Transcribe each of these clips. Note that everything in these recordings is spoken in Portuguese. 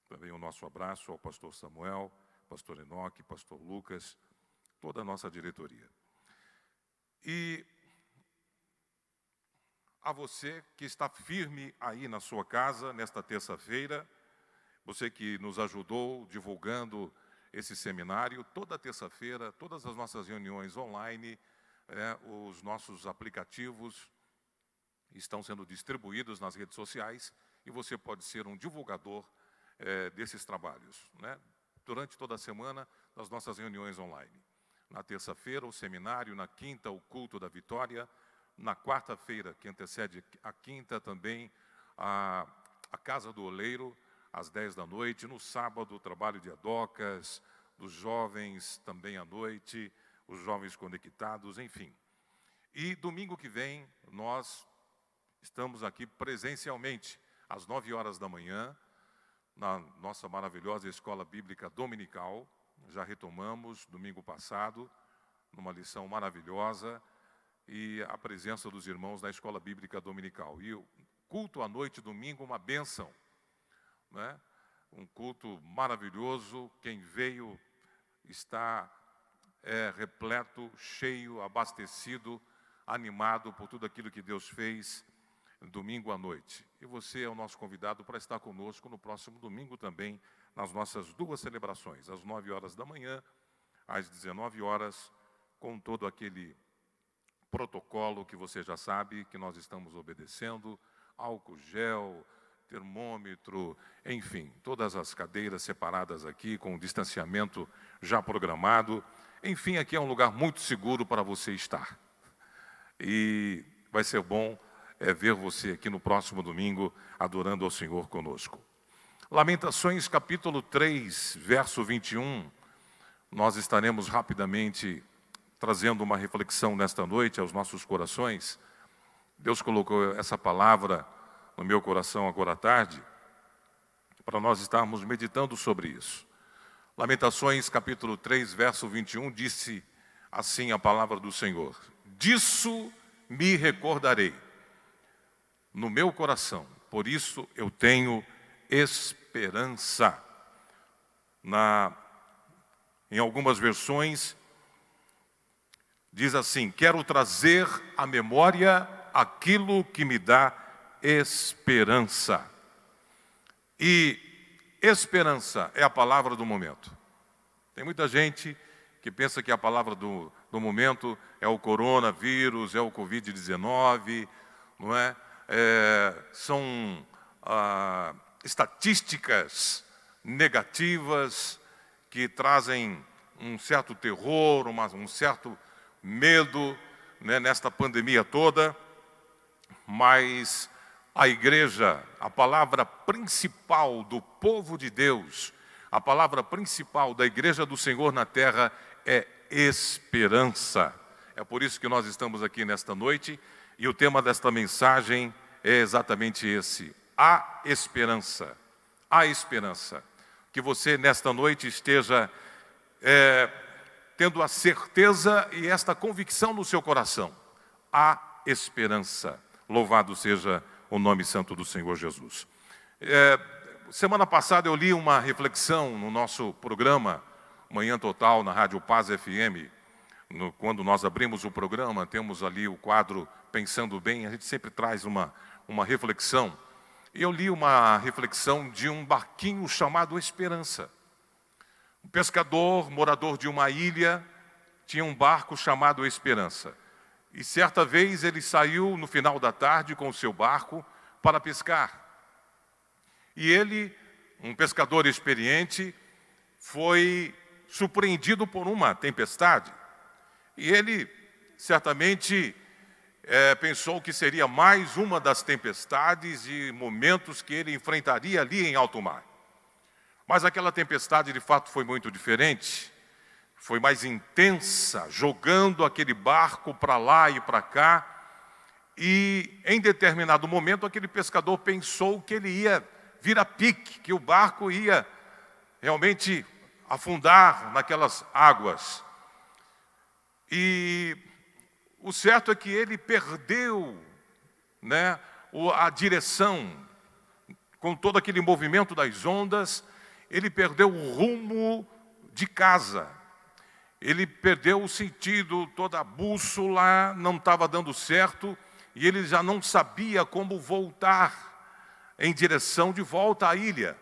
Também o nosso abraço ao pastor Samuel, pastor Enoque, pastor Lucas, toda a nossa diretoria. E a você que está firme aí na sua casa, nesta terça-feira, você que nos ajudou divulgando esse seminário, toda terça-feira, todas as nossas reuniões online, os nossos aplicativos estão sendo distribuídos nas redes sociais e você pode ser um divulgador desses trabalhos, né? Durante toda a semana, das nossas reuniões online. Na terça-feira, o seminário, na quinta, o culto da vitória, na quarta-feira, que antecede a quinta, também a Casa do Oleiro, às 10 da noite, no sábado, o trabalho de adocas, dos jovens também à noite, os jovens conectados, enfim. E domingo que vem, nós estamos aqui presencialmente, às 9 horas da manhã, na nossa maravilhosa Escola Bíblica Dominical. Já retomamos domingo passado, numa lição maravilhosa, e a presença dos irmãos da Escola Bíblica Dominical. E o culto à noite, domingo, uma bênção, né? Um culto maravilhoso. Quem veio está repleto, cheio, abastecido, animado por tudo aquilo que Deus fez domingo à noite. E você é o nosso convidado para estar conosco no próximo domingo também, nas nossas duas celebrações, às 9 horas da manhã, às 19 horas, com todo aquele protocolo que você já sabe, que nós estamos obedecendo, álcool gel, termômetro, enfim, todas as cadeiras separadas aqui, com o distanciamento já programado. Enfim, aqui é um lugar muito seguro para você estar. E vai ser bom ver você aqui no próximo domingo, adorando ao Senhor conosco. Lamentações, capítulo 3, verso 21, nós estaremos rapidamente trazendo uma reflexão nesta noite aos nossos corações. Deus colocou essa palavra no meu coração agora à tarde, para nós estarmos meditando sobre isso. Lamentações, capítulo 3, verso 21, disse assim a palavra do Senhor: disso me recordarei no meu coração, por isso eu tenho esperança. Em algumas versões, diz assim: quero trazer à memória aquilo que me dá esperança. E esperança é a palavra do momento. Tem muita gente que pensa que a palavra do momento é o coronavírus, é o Covid-19, não é? São estatísticas negativas que trazem um certo terror, um certo medo, né, nesta pandemia toda. Mas a igreja, a palavra principal do povo de Deus, a palavra principal da igreja do Senhor na terra é esperança. É por isso que nós estamos aqui nesta noite, e o tema desta mensagem é exatamente esse: a esperança. A esperança. Que você nesta noite esteja tendo a certeza e esta convicção no seu coração: a esperança. Louvado seja o nome santo do Senhor Jesus. Semana passada eu li uma reflexão no nosso programa Manhã Total, na Rádio Paz FM. Quando nós abrimos o programa, temos ali o quadro Pensando Bem, a gente sempre traz uma reflexão. E eu li uma reflexão de um barquinho chamado Esperança. Um pescador, morador de uma ilha, tinha um barco chamado Esperança. E certa vez ele saiu no final da tarde com o seu barco para pescar. E ele, um pescador experiente, foi surpreendido por uma tempestade. E ele, certamente, pensou que seria mais uma das tempestades e momentos que ele enfrentaria ali em alto mar. Mas aquela tempestade, de fato, foi muito diferente. Foi mais intensa, jogando aquele barco para lá e para cá. E, em determinado momento, aquele pescador pensou que ele ia vir a pique, que o barco ia realmente afundar naquelas águas. E o certo é que ele perdeu, né, a direção, com todo aquele movimento das ondas, ele perdeu o rumo de casa. Ele perdeu o sentido, toda a bússola não estava dando certo, e ele já não sabia como voltar em direção de volta à ilha,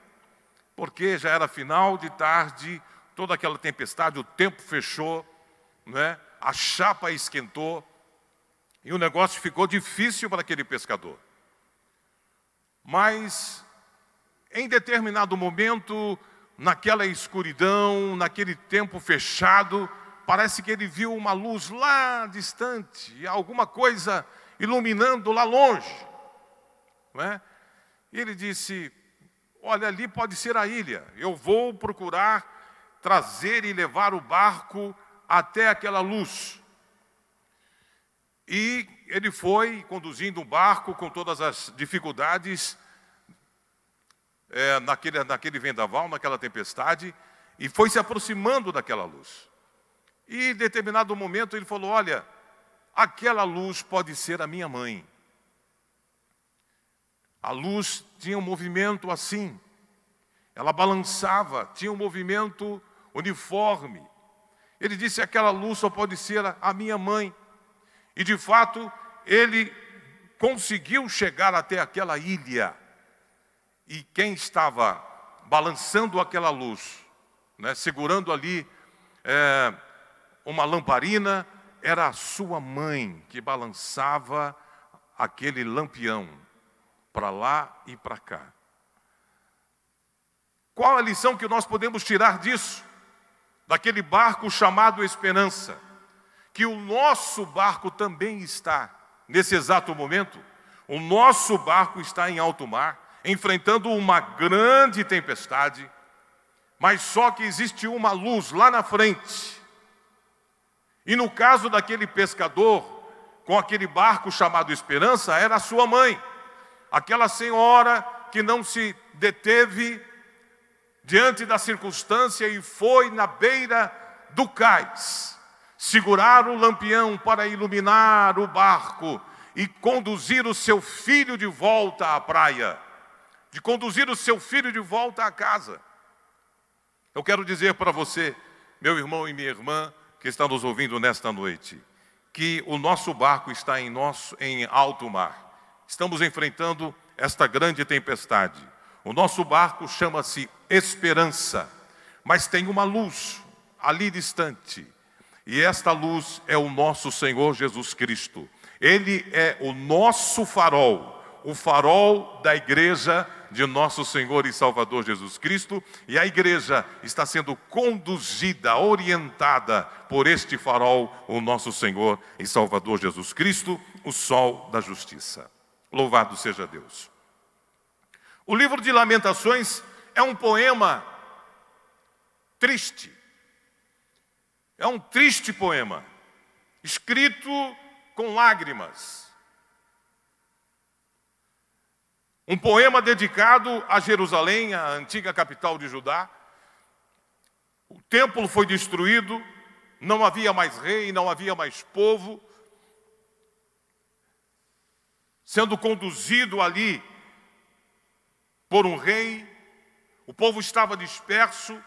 porque já era final de tarde, toda aquela tempestade, o tempo fechou, né? A chapa esquentou, e o negócio ficou difícil para aquele pescador. Mas, em determinado momento, naquela escuridão, naquele tempo fechado, parece que ele viu uma luz lá distante, alguma coisa iluminando lá longe, não é? E ele disse: olha, ali pode ser a ilha, eu vou procurar trazer e levar o barco até aquela luz. E ele foi conduzindo o barco com todas as dificuldades, naquele vendaval, naquela tempestade, e foi se aproximando daquela luz. E em determinado momento ele falou: olha, aquela luz pode ser a minha mãe. A luz tinha um movimento assim, ela balançava, tinha um movimento uniforme. Ele disse: aquela luz só pode ser a minha mãe. E de fato, ele conseguiu chegar até aquela ilha. E quem estava balançando aquela luz, né, segurando ali uma lamparina, era a sua mãe que balançava aquele lampião para lá e para cá. Qual a lição que nós podemos tirar disso? Daquele barco chamado Esperança, que o nosso barco também está, nesse exato momento, o nosso barco está em alto mar, enfrentando uma grande tempestade, mas só que existe uma luz lá na frente. E no caso daquele pescador, com aquele barco chamado Esperança, era a sua mãe, aquela senhora que não se deteve diante da circunstância e foi na beira do cais, segurar o lampião para iluminar o barco e conduzir o seu filho de volta à praia, de conduzir o seu filho de volta à casa. Eu quero dizer para você, meu irmão e minha irmã, que está nos ouvindo nesta noite, que o nosso barco está em alto mar. Estamos enfrentando esta grande tempestade. O nosso barco chama-se Esperança, mas tem uma luz ali distante. E esta luz é o nosso Senhor Jesus Cristo. Ele é o nosso farol, o farol da igreja de nosso Senhor e Salvador Jesus Cristo. E a igreja está sendo conduzida, orientada por este farol, o nosso Senhor e Salvador Jesus Cristo, o sol da justiça. Louvado seja Deus. O livro de Lamentações é um poema triste. É um triste poema, escrito com lágrimas. Um poema dedicado a Jerusalém, a antiga capital de Judá. O templo foi destruído, não havia mais rei, não havia mais povo. Sendo conduzido ali por um rei, o povo estava disperso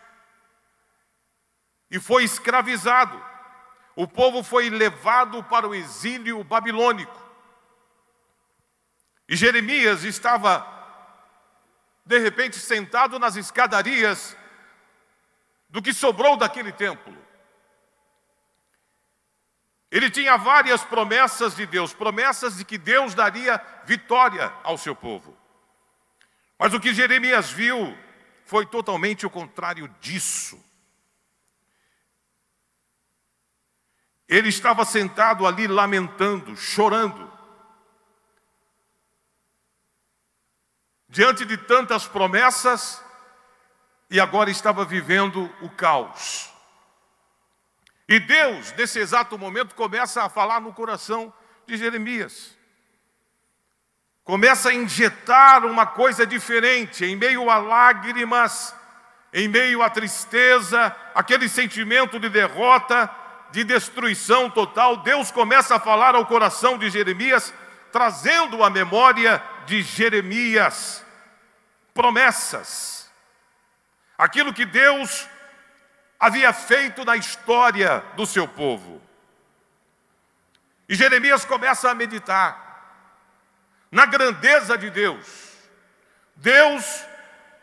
e foi escravizado. O povo foi levado para o exílio babilônico. E Jeremias estava, de repente, sentado nas escadarias do que sobrou daquele templo. Ele tinha várias promessas de Deus, promessas de que Deus daria vitória ao seu povo. Mas o que Jeremias viu foi totalmente o contrário disso. Ele estava sentado ali lamentando, chorando, diante de tantas promessas, e agora estava vivendo o caos. E Deus, nesse exato momento, começa a falar no coração de Jeremias. Começa a injetar uma coisa diferente, em meio a lágrimas, em meio à tristeza, aquele sentimento de derrota, de destruição total. Deus começa a falar ao coração de Jeremias, trazendo à memória de Jeremias promessas. aquilo que Deus havia feito na história do seu povo. E Jeremias começa a meditar na grandeza de Deus. Deus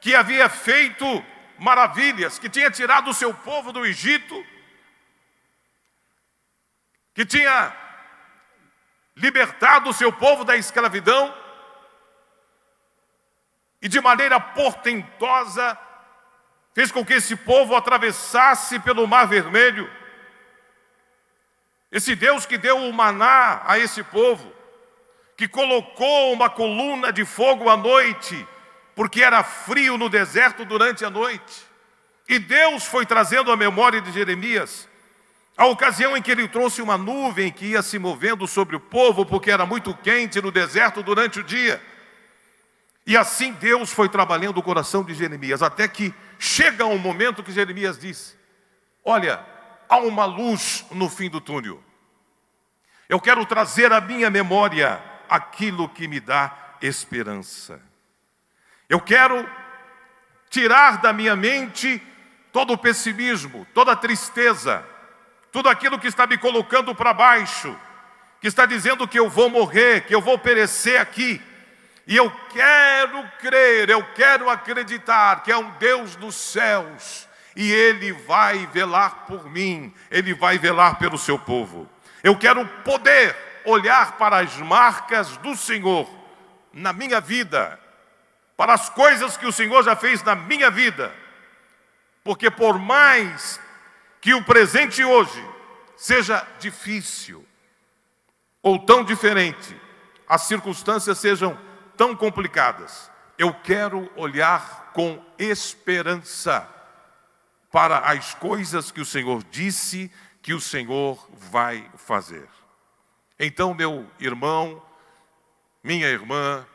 que havia feito maravilhas, que tinha tirado o seu povo do Egito, que tinha libertado o seu povo da escravidão, e de maneira portentosa fez com que esse povo atravessasse pelo Mar Vermelho. Esse Deus que deu o maná a esse povo, que colocou uma coluna de fogo à noite, porque era frio no deserto durante a noite. E Deus foi trazendo à memória de Jeremias a ocasião em que ele trouxe uma nuvem que ia se movendo sobre o povo, porque era muito quente no deserto durante o dia. E assim Deus foi trabalhando o coração de Jeremias, até que chega um momento que Jeremias diz: olha, há uma luz no fim do túnel. Eu quero trazer à minha memória aquilo que me dá esperança. Eu quero tirar da minha mente todo o pessimismo, toda a tristeza, tudo aquilo que está me colocando para baixo, que está dizendo que eu vou morrer, que eu vou perecer aqui. E eu quero crer, eu quero acreditar que é um Deus dos céus e Ele vai velar por mim, Ele vai velar pelo seu povo. Eu quero poder olhar para as marcas do Senhor na minha vida, para as coisas que o Senhor já fez na minha vida, porque por mais que o presente hoje seja difícil ou tão diferente, as circunstâncias sejam tão complicadas, eu quero olhar com esperança para as coisas que o Senhor disse que o Senhor vai fazer. Então, meu irmão, minha irmã,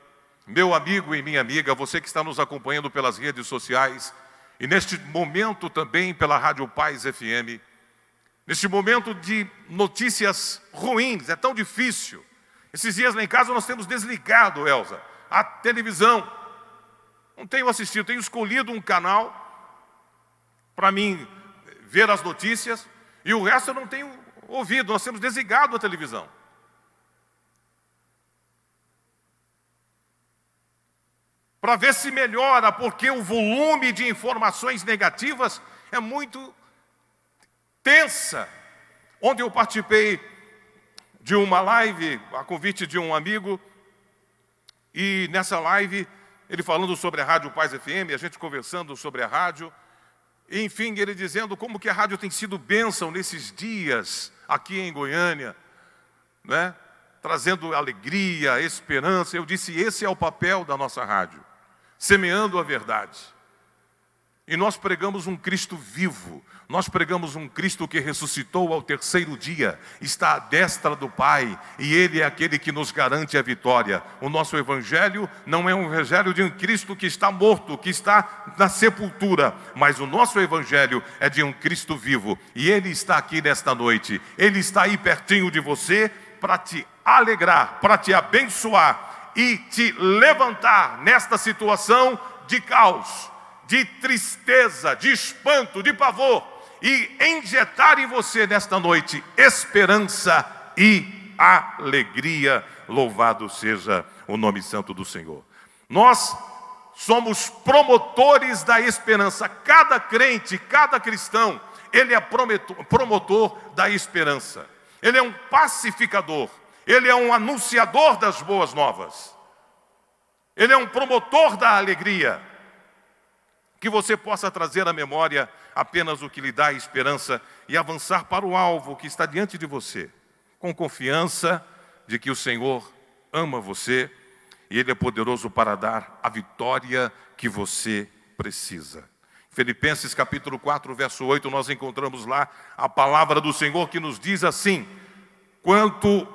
meu amigo e minha amiga, você que está nos acompanhando pelas redes sociais e neste momento também pela Rádio Paz FM, neste momento de notícias ruins, é tão difícil. Esses dias lá em casa nós temos desligado, Elza, a televisão. Não tenho assistido, tenho escolhido um canal para mim ver as notícias e o resto eu não tenho ouvido, nós temos desligado a televisão. Para ver se melhora, porque o volume de informações negativas é muito tensa. Ontem eu participei de uma live, a convite de um amigo, e nessa live, ele falando sobre a Rádio Paz FM, a gente conversando sobre a rádio, e, enfim, ele dizendo como que a rádio tem sido bênção nesses dias aqui em Goiânia, né? Trazendo alegria, esperança. Eu disse, esse é o papel da nossa rádio, semeando a verdade. E nós pregamos um Cristo vivo, nós pregamos um Cristo que ressuscitou ao terceiro dia, está à destra do Pai, e Ele é aquele que nos garante a vitória. O nosso Evangelho não é um Evangelho de um Cristo que está morto, que está na sepultura, mas o nosso Evangelho é de um Cristo vivo, e Ele está aqui nesta noite, Ele está aí pertinho de você, para te alegrar, para te abençoar, e te levantar nesta situação de caos, de tristeza, de espanto, de pavor, e injetar em você nesta noite esperança e alegria. Louvado seja o nome santo do Senhor. Nós somos promotores da esperança. Cada crente, cada cristão, ele é promotor da esperança. Ele é um pacificador. Ele é um anunciador das boas novas. Ele é um promotor da alegria. Que você possa trazer à memória apenas o que lhe dá esperança e avançar para o alvo que está diante de você, com confiança de que o Senhor ama você e Ele é poderoso para dar a vitória que você precisa. Filipenses capítulo 4, verso 8, nós encontramos lá a palavra do Senhor que nos diz assim: quanto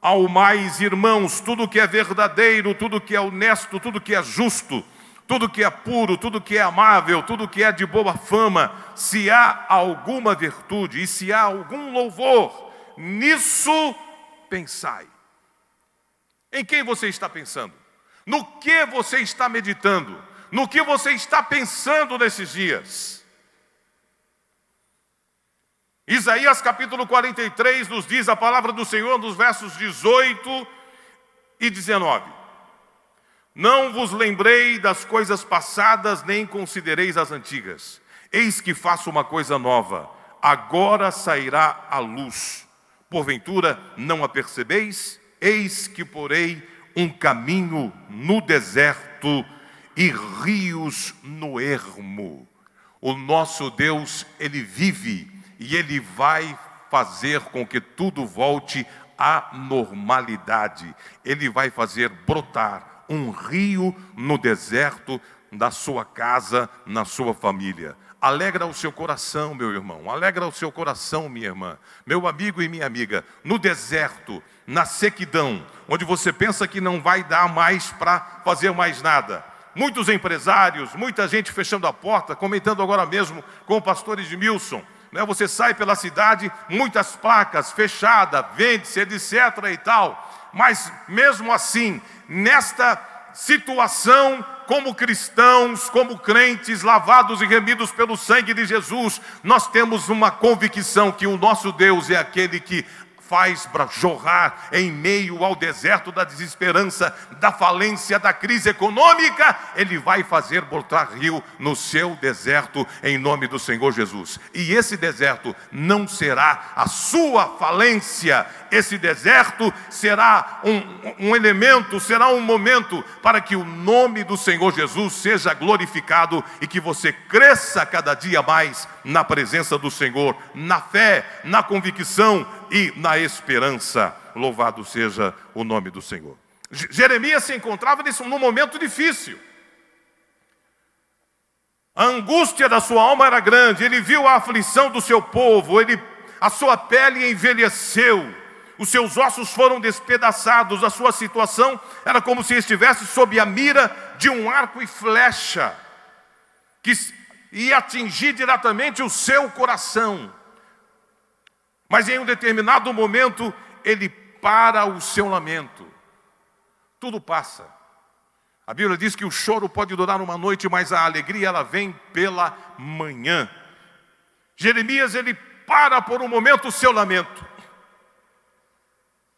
ao mais, irmãos, tudo que é verdadeiro, tudo que é honesto, tudo que é justo, tudo que é puro, tudo que é amável, tudo que é de boa fama, se há alguma virtude e se há algum louvor, nisso pensai. Em quem você está pensando? No que você está meditando? no que você está pensando nesses dias. Isaías capítulo 43 nos diz a palavra do Senhor nos versos 18 e 19. Não vos lembrei das coisas passadas, nem considereis as antigas. Eis que faço uma coisa nova, agora sairá a luz. Porventura não a percebeis? Eis que porei um caminho no deserto e rios no ermo. O nosso Deus, Ele vive e Ele vai fazer com que tudo volte à normalidade. Ele vai fazer brotar um rio no deserto da sua casa, na sua família. Alegra o seu coração, meu irmão. Alegra o seu coração, minha irmã. Meu amigo e minha amiga. No deserto, na sequidão, onde você pensa que não vai dar mais para fazer mais nada. Muitos empresários, muita gente fechando a porta, comentando agora mesmo com o pastor Edmilson. Você sai pela cidade, muitas placas, fechada, vende-se, etc. e tal. Mas mesmo assim, nesta situação, como cristãos, como crentes, lavados e remidos pelo sangue de Jesus, nós temos uma convicção que o nosso Deus é aquele que faz jorrar em meio ao deserto da desesperança, da falência, da crise econômica. Ele vai fazer brotar rio no seu deserto em nome do Senhor Jesus. E esse deserto não será a sua falência. Esse deserto será um elemento, será um momento para que o nome do Senhor Jesus seja glorificado e que você cresça cada dia mais na presença do Senhor, na fé, na convicção e na esperança. Louvado seja o nome do Senhor. Jeremias se encontrava num momento difícil. A angústia da sua alma era grande. Ele viu a aflição do seu povo. A sua pele envelheceu. Os seus ossos foram despedaçados. A sua situação era como se estivesse sob a mira de um arco e flecha que ia atingir diretamente o seu coração. Mas em um determinado momento, ele para o seu lamento. Tudo passa. A Bíblia diz que o choro pode durar uma noite, mas a alegria ela vem pela manhã. Jeremias, ele para por um momento o seu lamento.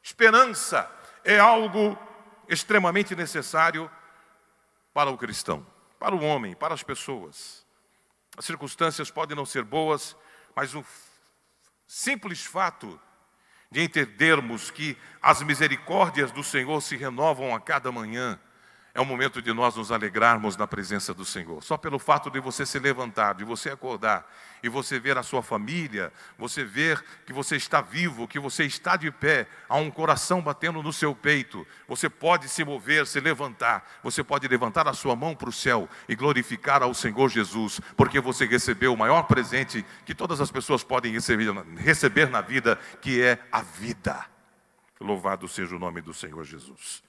Esperança é algo extremamente necessário para o cristão, para o homem, para as pessoas. As circunstâncias podem não ser boas, mas o simples fato de entendermos que as misericórdias do Senhor se renovam a cada manhã, é o momento de nós nos alegrarmos na presença do Senhor. Só pelo fato de você se levantar, de você acordar, e você ver a sua família, você ver que você está vivo, que você está de pé, há um coração batendo no seu peito, você pode se mover, se levantar, você pode levantar a sua mão para o céu e glorificar ao Senhor Jesus, porque você recebeu o maior presente que todas as pessoas podem receber na vida, que é a vida. Louvado seja o nome do Senhor Jesus.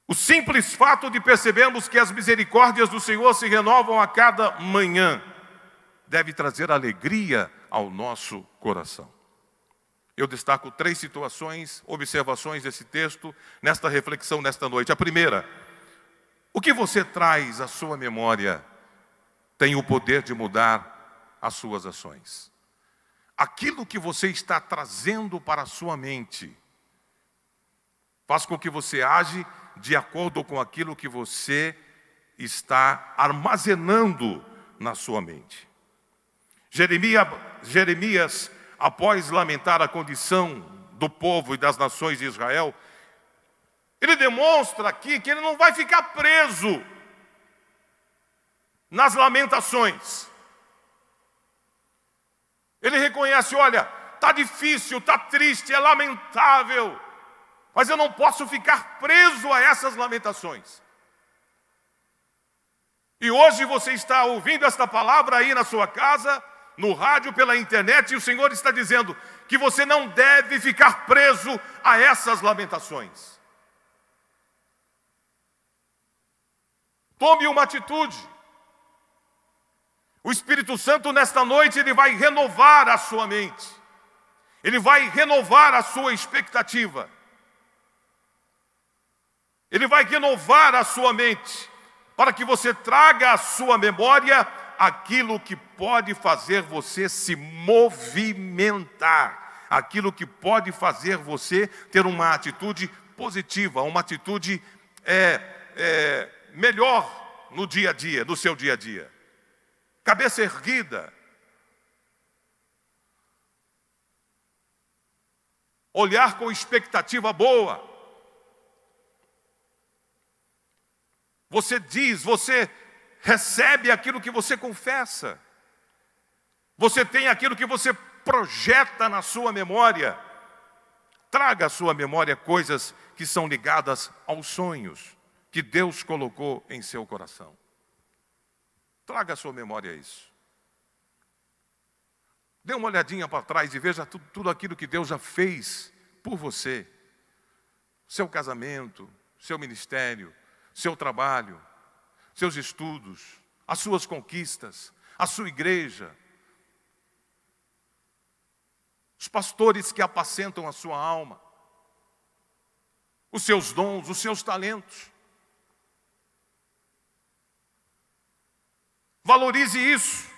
O simples fato de percebermos que as misericórdias do Senhor se renovam a cada manhã deve trazer alegria ao nosso coração. Eu destaco 3 situações, observações desse texto, nesta reflexão, nesta noite. A primeira, o que você traz à sua memória tem o poder de mudar as suas ações. Aquilo que você está trazendo para a sua mente faz com que você age de acordo com aquilo que você está armazenando na sua mente. Jeremias, após lamentar a condição do povo e das nações de Israel, ele demonstra aqui que ele não vai ficar preso nas lamentações. Ele reconhece, olha, está difícil, está triste, é lamentável, mas eu não posso ficar preso a essas lamentações. E hoje você está ouvindo esta palavra aí na sua casa, no rádio, pela internet, e o Senhor está dizendo que você não deve ficar preso a essas lamentações. Tome uma atitude. O Espírito Santo nesta noite, ele vai renovar a sua mente. Ele vai renovar a sua expectativa. Ele vai renovar a sua mente, para que você traga à sua memória aquilo que pode fazer você se movimentar, aquilo que pode fazer você ter uma atitude positiva, uma atitude melhor no dia a dia, no seu dia a dia. Cabeça erguida, olhar com expectativa boa. Você diz, você recebe aquilo que você confessa. Você tem aquilo que você projeta na sua memória. Traga à sua memória coisas que são ligadas aos sonhos que Deus colocou em seu coração. Traga à sua memória isso. Dê uma olhadinha para trás e veja tudo aquilo que Deus já fez por você. Seu casamento, seu ministério, seu trabalho, seus estudos, as suas conquistas, a sua igreja, os pastores que apacentam a sua alma, os seus dons, os seus talentos. Valorize isso.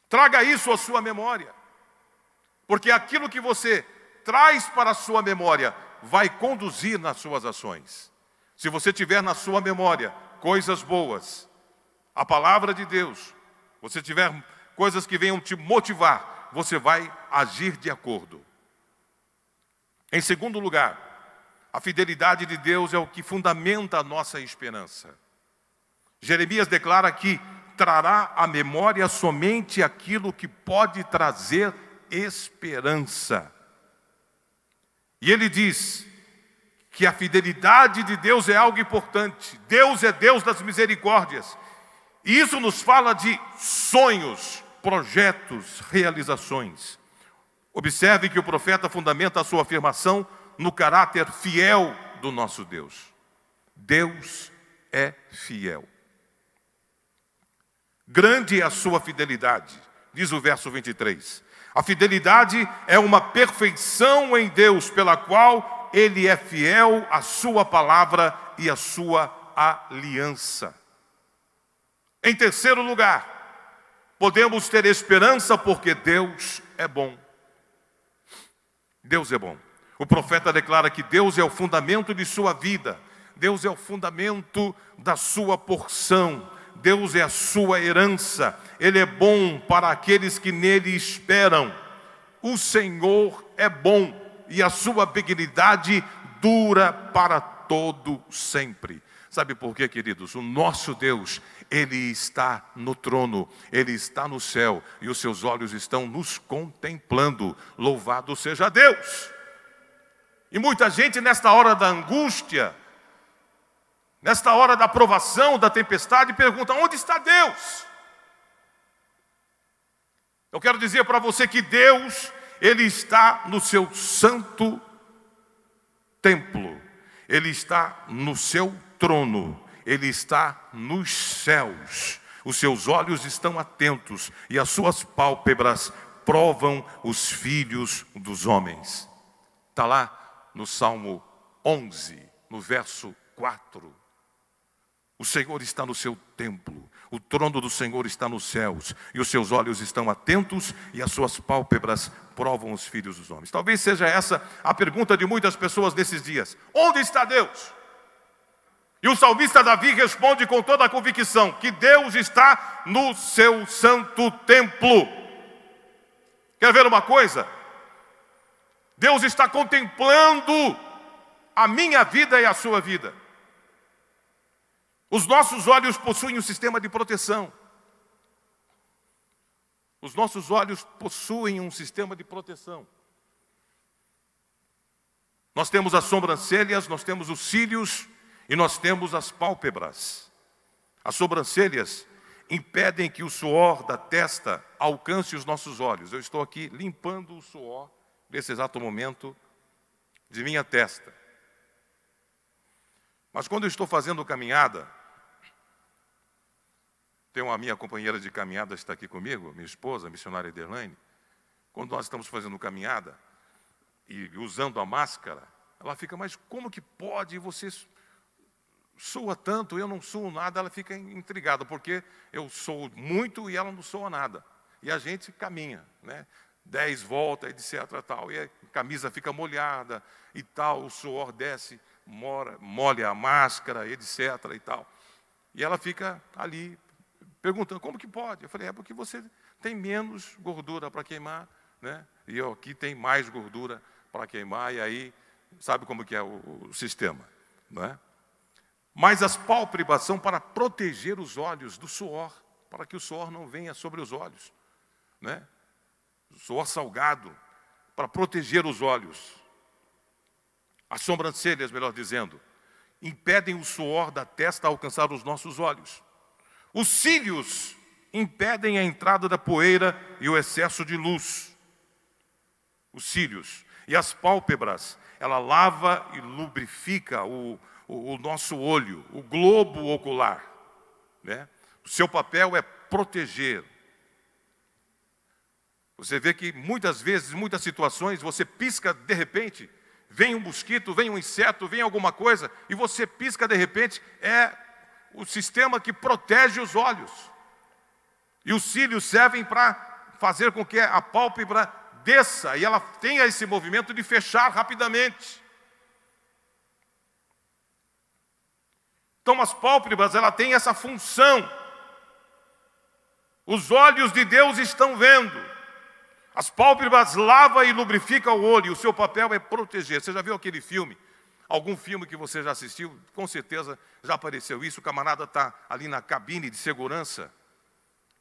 Traga isso à sua memória. Porque aquilo que você traz para a sua memória vai conduzir nas suas ações. Se você tiver na sua memória coisas boas, a palavra de Deus, você tiver coisas que venham te motivar, você vai agir de acordo. Em segundo lugar, a fidelidade de Deus é o que fundamenta a nossa esperança. Jeremias declara que trará à memória somente aquilo que pode trazer esperança. E ele diz que a fidelidade de Deus é algo importante. Deus é Deus das misericórdias. E isso nos fala de sonhos, projetos, realizações. Observe que o profeta fundamenta a sua afirmação no caráter fiel do nosso Deus. Deus é fiel. Grande é a sua fidelidade, diz o verso 23. A fidelidade é uma perfeição em Deus, pela qual Ele é fiel à sua palavra e à sua aliança. Em terceiro lugar, podemos ter esperança porque Deus é bom. Deus é bom. O profeta declara que Deus é o fundamento de sua vida. Deus é o fundamento da sua porção. Deus é a sua herança. Ele é bom para aqueles que nele esperam. O Senhor é bom e a sua benignidade dura para todo sempre. Sabe por quê, queridos? O nosso Deus, Ele está no trono, Ele está no céu e os seus olhos estão nos contemplando. Louvado seja Deus! E muita gente nesta hora da angústia, nesta hora da provação, da tempestade, pergunta: onde está Deus? Eu quero dizer para você que Deus, Ele está no seu santo templo. Ele está no seu trono. Ele está nos céus. Os seus olhos estão atentos e as suas pálpebras provam os filhos dos homens. Está lá no Salmo 11, no verso 4. O Senhor está no seu templo, o trono do Senhor está nos céus, e os seus olhos estão atentos, e as suas pálpebras provam os filhos dos homens. Talvez seja essa a pergunta de muitas pessoas nesses dias: onde está Deus? E o salmista Davi responde com toda a convicção que Deus está no seu santo templo. Quer ver uma coisa? Deus está contemplando a minha vida e a sua vida. Os nossos olhos possuem um sistema de proteção. Os nossos olhos possuem um sistema de proteção. Nós temos as sobrancelhas, nós temos os cílios e nós temos as pálpebras. As sobrancelhas impedem que o suor da testa alcance os nossos olhos. Eu estou aqui limpando o suor, nesse exato momento, de minha testa. Mas quando eu estou fazendo caminhada, tem uma minha companheira de caminhada que está aqui comigo, minha esposa, a missionária Ederlaine. Quando nós estamos fazendo caminhada e usando a máscara, Ela fica, mas como que pode? Você soa tanto, eu não sou nada. Ela fica intrigada, porque eu sou muito e ela não soa nada. E a gente caminha, né? 10 voltas, etc. Tal, e a camisa fica molhada e tal, o suor desce, molha a máscara, etc. E tal. E ela fica ali perguntando, como que pode? Eu falei, é porque você tem menos gordura para queimar, né? E eu aqui tem mais gordura para queimar, e aí, sabe como que é o sistema, não é? Mas as pálpebras são para proteger os olhos do suor, para que o suor não venha sobre os olhos, né? O suor salgado, para proteger os olhos. As sobrancelhas, melhor dizendo, impedem o suor da testa a alcançar os nossos olhos. Os cílios impedem a entrada da poeira e o excesso de luz. Os cílios. E as pálpebras, ela lava e lubrifica o nosso olho, o globo ocular, né? O seu papel é proteger. Você vê que muitas vezes, muitas situações, você pisca de repente, vem um mosquito, vem um inseto, vem alguma coisa, e você pisca de repente, é o sistema que protege os olhos. E os cílios servem para fazer com que a pálpebra desça, e ela tenha esse movimento de fechar rapidamente. Então as pálpebras, ela tem essa função. Os olhos de Deus estão vendo. As pálpebras lavam e lubrificam o olho, e o seu papel é proteger. Você já viu aquele filme? Algum filme que você já assistiu? Com certeza já apareceu isso. O camarada está ali na cabine de segurança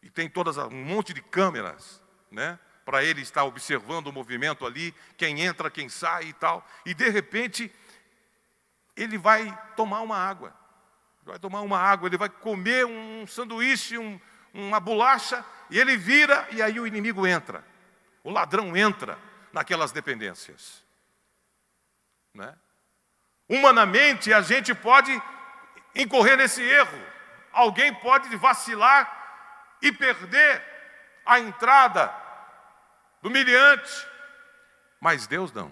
e tem um monte de câmeras, né? Para ele estar observando o movimento ali, quem entra, quem sai e tal. E de repente, ele vai tomar uma água. Ele vai comer um sanduíche, uma bolacha, e ele vira, e aí o inimigo entra. O ladrão entra naquelas dependências, né? Humanamente, a gente pode incorrer nesse erro. Alguém pode vacilar e perder a entrada do meliante. Mas Deus não.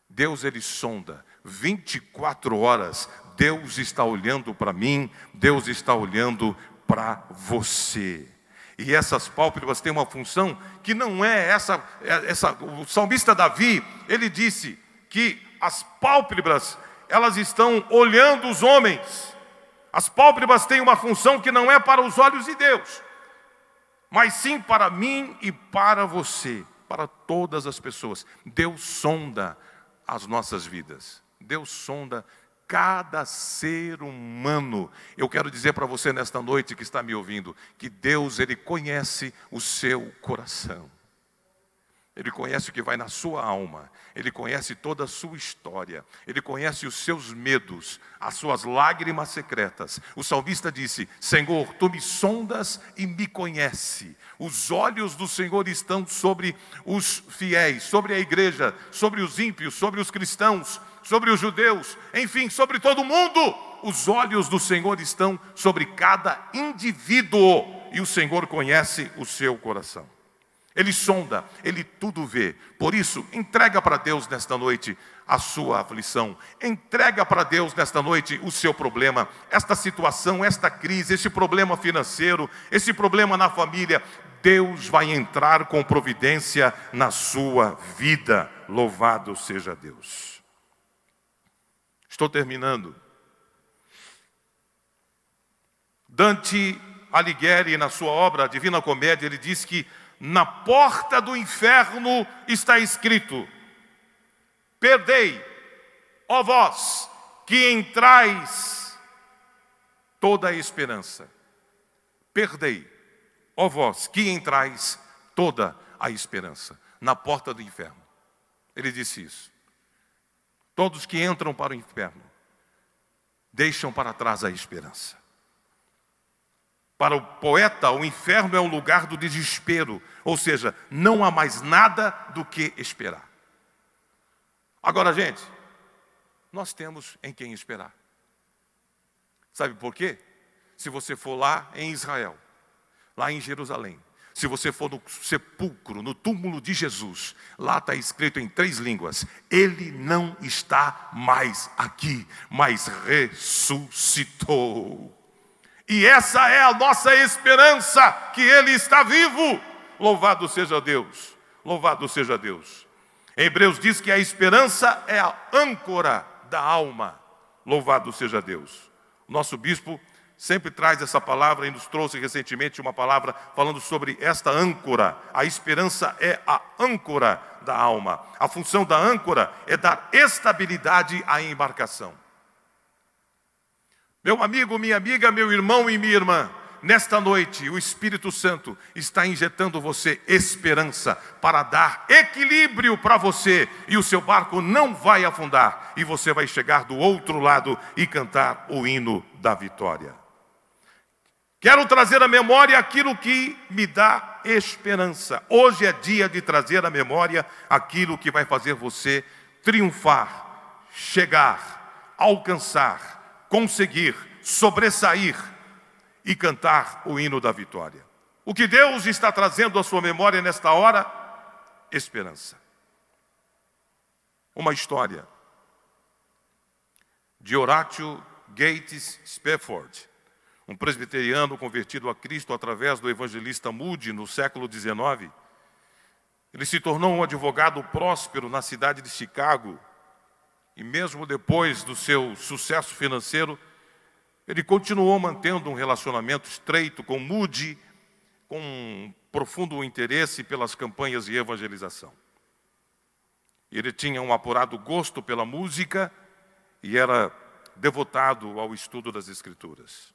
Deus, ele sonda 24 horas. Deus está olhando para mim, Deus está olhando para você. E essas pálpebras têm uma função que não é essa. O salmista Davi, ele disse que as pálpebras, elas estão olhando os homens. As pálpebras têm uma função que não é para os olhos de Deus, mas sim para mim e para você, para todas as pessoas. Deus sonda as nossas vidas. Deus sonda cada ser humano. Eu quero dizer para você nesta noite que está me ouvindo, que Deus, ele conhece o seu coração. Ele conhece o que vai na sua alma. Ele conhece toda a sua história. Ele conhece os seus medos, as suas lágrimas secretas. O salmista disse, Senhor, tu me sondas e me conhece. Os olhos do Senhor estão sobre os fiéis, sobre a igreja, sobre os ímpios, sobre os cristãos, sobre os judeus, enfim, sobre todo mundo. Os olhos do Senhor estão sobre cada indivíduo, e o Senhor conhece o seu coração. Ele sonda, ele tudo vê. Por isso, entrega para Deus nesta noite a sua aflição. Entrega para Deus nesta noite o seu problema, esta situação, esta crise, esse problema financeiro, esse problema na família. Deus vai entrar com providência na sua vida. Louvado seja Deus. Estou terminando. Dante Alighieri, na sua obra Divina Comédia, ele diz que na porta do inferno está escrito: perdei, ó vós, que entrais toda a esperança. Perdei, ó vós, que entrais toda a esperança. Na porta do inferno. Ele disse isso. Todos que entram para o inferno deixam para trás a esperança. Para o poeta, o inferno é um lugar do desespero, ou seja, não há mais nada do que esperar. Agora, gente, nós temos em quem esperar. Sabe por quê? Se você for lá em Israel, lá em Jerusalém, Se você for no sepulcro, no túmulo de Jesus, lá está escrito em 3 línguas: Ele não está mais aqui, mas ressuscitou. E essa é a nossa esperança, que Ele está vivo. Louvado seja Deus, louvado seja Deus. Em Hebreus diz que a esperança é a âncora da alma. Louvado seja Deus. O nosso bispo sempre traz essa palavra e nos trouxe recentemente uma palavra falando sobre esta âncora. A esperança é a âncora da alma. A função da âncora é dar estabilidade à embarcação. Meu amigo, minha amiga, meu irmão e minha irmã, nesta noite o Espírito Santo está injetando você esperança para dar equilíbrio para você, e o seu barco não vai afundar, e você vai chegar do outro lado e cantar o hino da vitória. Quero trazer à memória aquilo que me dá esperança. Hoje é dia de trazer à memória aquilo que vai fazer você triunfar, chegar, alcançar, conseguir, sobressair e cantar o hino da vitória. O que Deus está trazendo à sua memória nesta hora? Esperança. Uma história de Horatio Gates Spafford, um presbiteriano convertido a Cristo através do evangelista Moody no século XIX. Ele se tornou um advogado próspero na cidade de Chicago, e mesmo depois do seu sucesso financeiro, ele continuou mantendo um relacionamento estreito com Moody, com um profundo interesse pelas campanhas de evangelização. Ele tinha um apurado gosto pela música e era devotado ao estudo das Escrituras.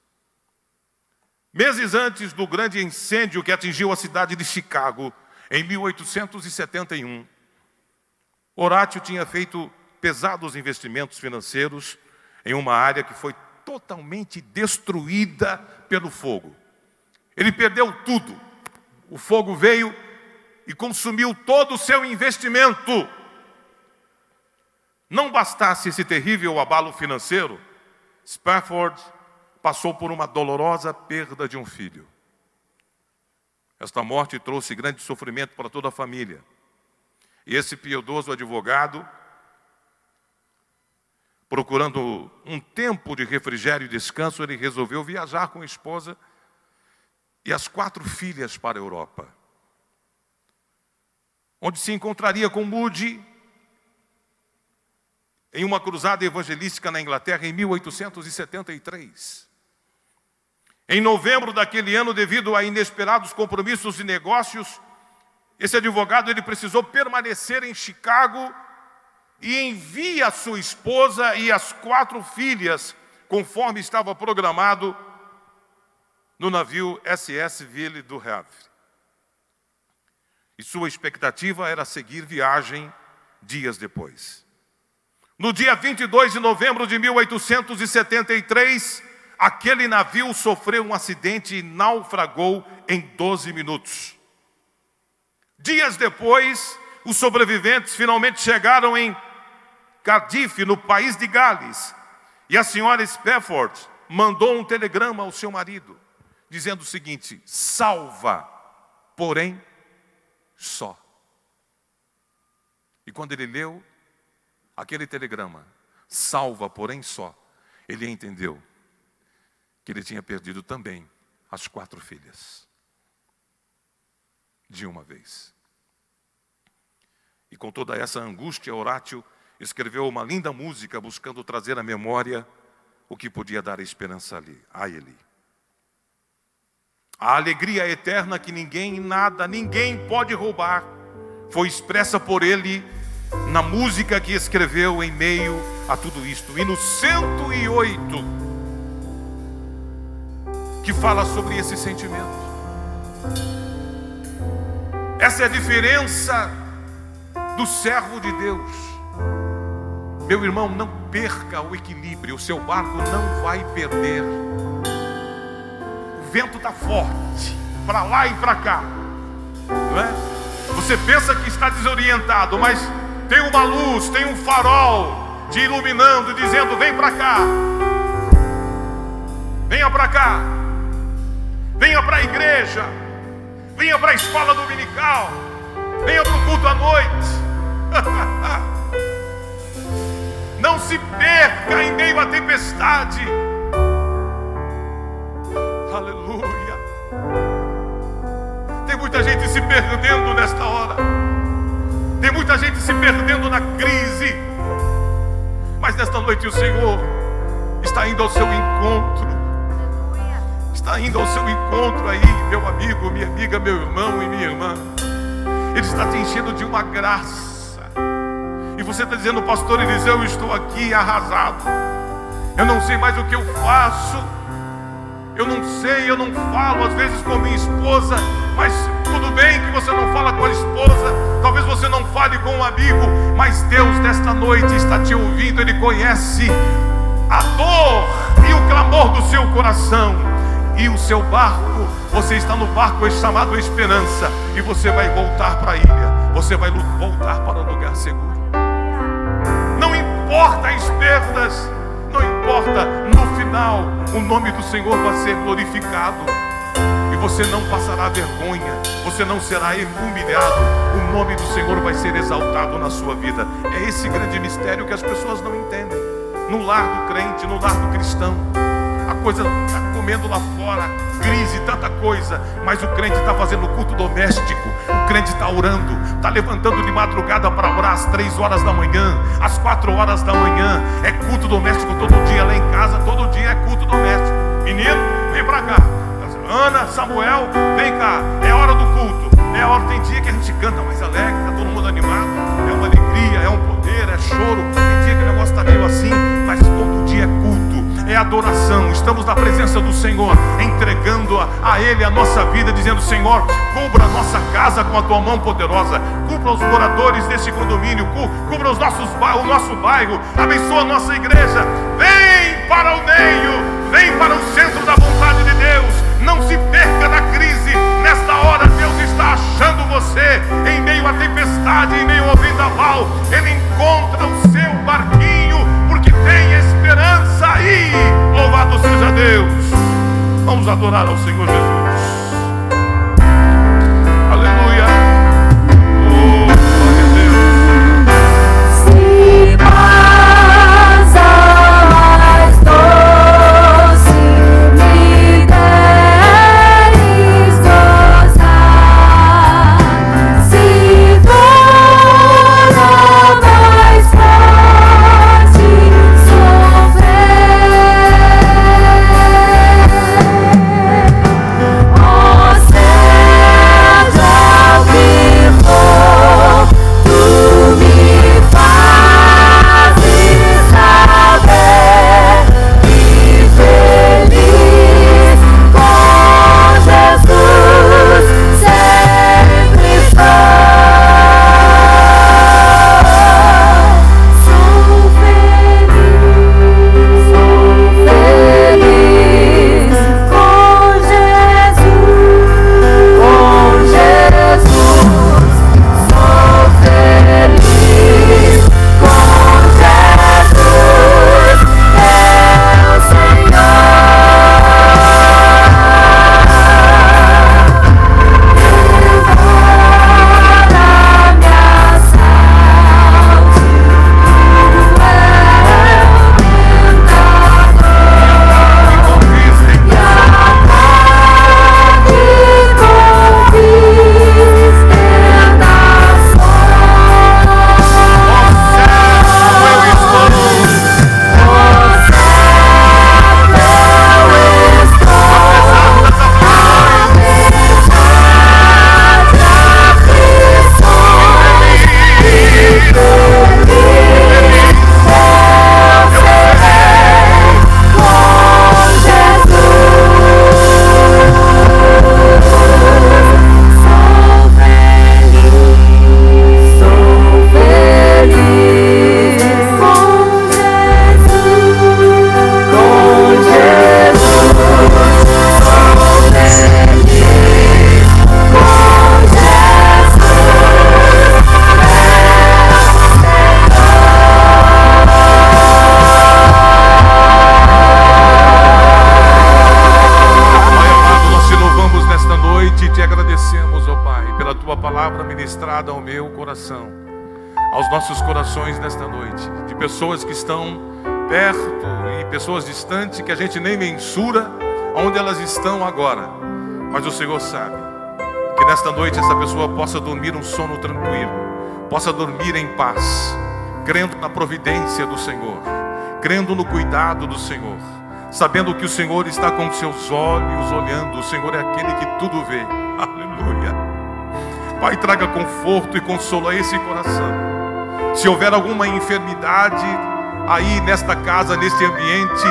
Meses antes do grande incêndio que atingiu a cidade de Chicago, em 1871, Horatio tinha feito pesados investimentos financeiros em uma área que foi totalmente destruída pelo fogo. Ele perdeu tudo. O fogo veio e consumiu todo o seu investimento. Não bastasse esse terrível abalo financeiro, Spafford passou por uma dolorosa perda de um filho. Esta morte trouxe grande sofrimento para toda a família. E esse piedoso advogado, procurando um tempo de refrigério e descanso, ele resolveu viajar com a esposa e as 4 filhas para a Europa, onde se encontraria com Moody em uma cruzada evangelística na Inglaterra em 1873. Em novembro daquele ano, devido a inesperados compromissos de negócios, esse advogado ele precisou permanecer em Chicago e envia a sua esposa e as 4 filhas, conforme estava programado, no navio SS Ville du Havre. E sua expectativa era seguir viagem dias depois. No dia 22 de novembro de 1873, aquele navio sofreu um acidente e naufragou em 12 minutos. Dias depois, os sobreviventes finalmente chegaram em Cardiff, no país de Gales, e a senhora Spafford mandou um telegrama ao seu marido, dizendo o seguinte: salva, porém só. E quando ele leu aquele telegrama, salva, porém só, ele entendeu que ele tinha perdido também as 4 filhas, de uma vez. E com toda essa angústia, Horatio escreveu uma linda música buscando trazer à memória o que podia dar esperança a ele. A alegria eterna que ninguém, nada, ninguém pode roubar, foi expressa por ele na música que escreveu em meio a tudo isto. E no 108, que fala sobre esse sentimento. Essa é a diferença do servo de Deus. Meu irmão, não perca o equilíbrio, o seu barco não vai perder. O vento está forte, para lá e para cá, não é? Você pensa que está desorientado, mas tem uma luz, tem um farol te iluminando, dizendo: vem para cá, venha para cá, venha para a igreja, Venha para a escola dominical. Venha para o culto à noite. Não se perca em meio à tempestade. Aleluia. Tem muita gente se perdendo nesta hora. Tem muita gente se perdendo na crise. Mas nesta noite o Senhor está indo ao seu encontro. Está indo ao seu encontro aí, meu amigo, minha amiga, meu irmão e minha irmã. Ele está te enchendo de uma graça. E você está dizendo: pastor Eliseu, eu estou aqui arrasado. Eu não sei mais o que eu faço. Eu não sei, eu não falo às vezes com minha esposa. Mas tudo bem que você não fala com a esposa. Talvez você não fale com um amigo. Mas Deus nesta noite está te ouvindo. Ele conhece a dor e o clamor do seu coração. E o seu barco, você está no barco chamado Esperança. E você vai voltar para a ilha. Você vai voltar para um lugar seguro. Não importa as perdas, não importa, no final o nome do Senhor vai ser glorificado. E você não passará vergonha. Você não será humilhado. O nome do Senhor vai ser exaltado na sua vida. É esse grande mistério que as pessoas não entendem. No lar do crente, no lar do cristão, a coisa está comendo lá fora, crise, tanta coisa. Mas o crente está fazendo culto doméstico. O crente está orando, está levantando de madrugada para orar às 3 horas da manhã, às 4 horas da manhã. É culto doméstico todo dia lá em casa. Todo dia é culto doméstico. Menino, vem para cá. Ana, Samuel, vem cá. É hora do culto. É hora, tem dia que a gente canta mais alegre, está todo mundo animado. É uma alegria, é um poder, é choro. Tem dia que o negócio está meio assim. Mas todo dia é culto. É adoração, estamos na presença do Senhor, entregando a Ele a nossa vida, dizendo: Senhor, cubra a nossa casa com a Tua mão poderosa, cubra os moradores deste condomínio, cubra o nosso bairro, abençoa a nossa igreja. Vem para o meio, vem para o centro da vontade de Deus. Não se perca na crise. Nesta hora Deus está achando você em meio à tempestade, em meio ao vendaval. Ele encontra o seu barquinho, porque tem esperança aí. Louvado seja Deus. Vamos adorar ao Senhor Jesus. Aleluia. Oh, glória a Deus. Se paz mais doce me deres gozar, se dor mais forte sofrer, ministrada ao meu coração, aos nossos corações nesta noite, de pessoas que estão perto e pessoas distantes que a gente nem mensura onde elas estão agora, mas o Senhor sabe. Que nesta noite essa pessoa possa dormir um sono tranquilo, possa dormir em paz, crendo na providência do Senhor, crendo no cuidado do Senhor, sabendo que o Senhor está com seus olhos olhando. O Senhor é aquele que tudo vê. Aleluia. Pai, traga conforto e consolo a esse coração. Se houver alguma enfermidade aí nesta casa, neste ambiente,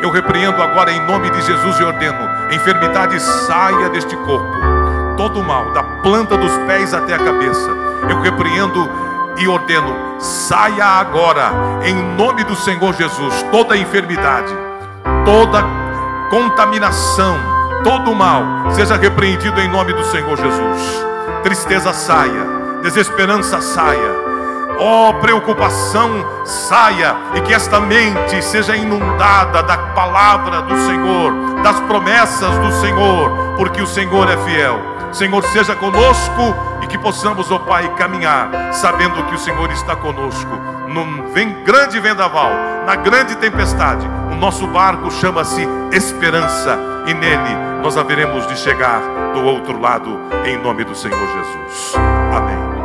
eu repreendo agora em nome de Jesus e ordeno: enfermidade saia deste corpo. Todo mal, da planta dos pés até a cabeça, eu repreendo e ordeno: saia agora em nome do Senhor Jesus. Toda enfermidade, toda contaminação, todo mal seja repreendido em nome do Senhor Jesus. Tristeza saia, desesperança saia, preocupação saia, e que esta mente seja inundada da palavra do Senhor, das promessas do Senhor, porque o Senhor é fiel. Senhor, seja conosco e que possamos, ó Pai, caminhar sabendo que o Senhor está conosco. No grande vendaval, na grande tempestade, o nosso barco chama-se esperança, e nele nós haveremos de chegar do outro lado, em nome do Senhor Jesus. Amém.